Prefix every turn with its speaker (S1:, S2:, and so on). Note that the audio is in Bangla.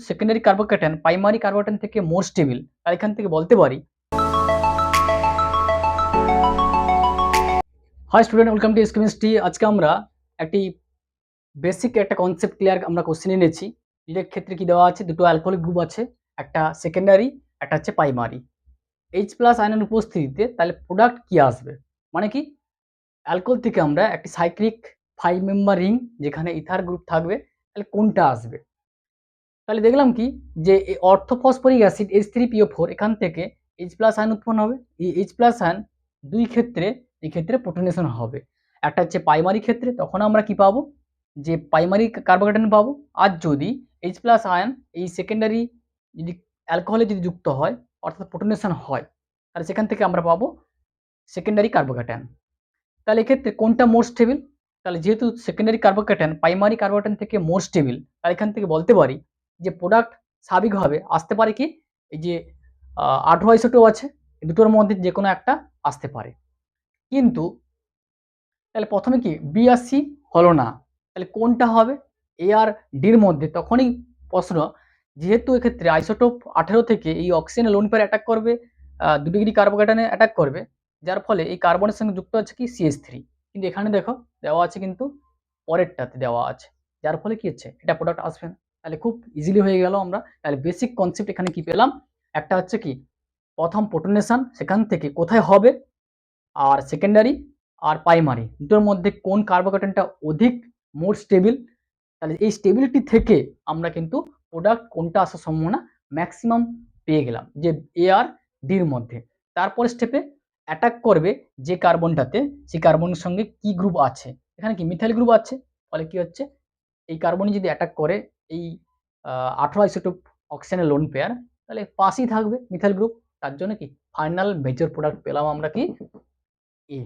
S1: সেকেন্ডারি কার্বোক্যাটায়ন প্রাইমারি কার্বোক্যাটায়ন থেকে মোর স্টেবল, আর এখান থেকে বলতে পারি। Hi student, welcome to chemistry. আজকে আমরা একটি বেসিক একটা কনসেপ্ট ক্লিয়ার আমরা কোশ্চেন এনেছি। এর ক্ষেত্রে কি দেওয়া আছে, দুটো অ্যালকোহলিক গ্রুপ আছে, একটা সেকেন্ডারি, একটা হচ্ছে প্রাইমারি। এইচ প্লাস আয়নের উপস্থিতিতে তাহলে প্রোডাক্ট কি আসবে, মানে কি অ্যালকোহল থেকে আমরা একটি সাইক্লিক 5 মেম্বার রিং যেখানে ইথার গ্রুপ থাকবে, তাহলে কোনটা আসবে। তাহলে দেখলাম কি যে এই অর্থোফসফরিক অ্যাসিড H3PO4 এখান থেকে H প্লাস আয়ন উৎপন্ন হবে। এই H প্লাস আয়ন দুই ক্ষেত্রে, এই ক্ষেত্রে প্রোটনেশন হবে। একটা হচ্ছে প্রাইমারি ক্ষেত্রে, তখন আমরা কি পাবো, যে প্রাইমারি কার্বোক্যাটায়ন পাবো। আর যদি H প্লাস আয়ন এই সেকেন্ডারি যদি অ্যালকোহলে যদি যুক্ত হয়, অর্থাৎ প্রোটনেশন হয়, তাহলে সেখান থেকে আমরা পাবো সেকেন্ডারি কার্বোক্যাটায়ন। তাহলে এক্ষেত্রে কোনটা মোর স্টেবল, তাহলে যেহেতু সেকেন্ডারি কার্বোক্যাটায়ন প্রাইমারি কার্বোক্যাটায়ন থেকে মোর স্টেবল, তাহলে এখান থেকে বলতে পারি যে প্রোডাক্ট স্বাভাবিকভাবে আসতে পারে কি, এই যে 18 আইসোটোপ আছে, এই দুটোর মধ্যে যে কোনো একটা আসতে পারে। কিন্তু তাহলে প্রথমে কি বি আর সি হলো না, তাহলে কোনটা হবে, এ আর ডির মধ্যে। তখনই প্রশ্ন, যেহেতু এক্ষেত্রে আইসোটোপ 18 থেকে এই অক্সিজেন লোন পেয়ার অ্যাটাক করবে, 2 ডিগ্রি কার্বোক্যাটায়নে অ্যাটাক করবে, যার ফলে এই কার্বনের সঙ্গে যুক্ত আছে কি CH3। কিন্তু এখানে দেখো দেওয়া আছে কিন্তু পরেরটাতে দেওয়া আছে, যার ফলে কি হচ্ছে এটা প্রোডাক্ট আসবে না। তাহলে খুব ইজিলি হয়ে গেল আমরা। তাহলে বেসিক কনসেপ্ট এখানে কি পেলাম, একটা হচ্ছে কি প্রথম প্রোটনেশন সেখান থেকে কোথায় হবে, আর সেকেন্ডারি আর প্রাইমারি দুটোর মধ্যে কোন কার্বোক্যাটায়নটা অধিক মোর স্টেবল। তাহলে এই স্টেবিলিটি থেকে আমরা কিন্তু প্রোডাক্ট কোনটা আসার সম্ভাবনা ম্যাক্সিমাম পেয়ে গেলাম, যে এ আর ডির মধ্যে। তারপর স্টেপে অ্যাটাক করবে যে কার্বনটাতে, সেই কার্বনের সঙ্গে কি গ্রুপ আছে, এখানে কি মিথাইল গ্রুপ আছে। ফলে কি হচ্ছে, এই কার্বনই যদি অ্যাটাক করে এই 18 আইসোটোপ অক্সিজেনের লোন পেয়ার, তাহলে পাশেই থাকবে মিথাইল গ্রুপ। তার জন্য কি ফাইনাল মেজর প্রোডাক্ট পেলাম আমরা কি এ।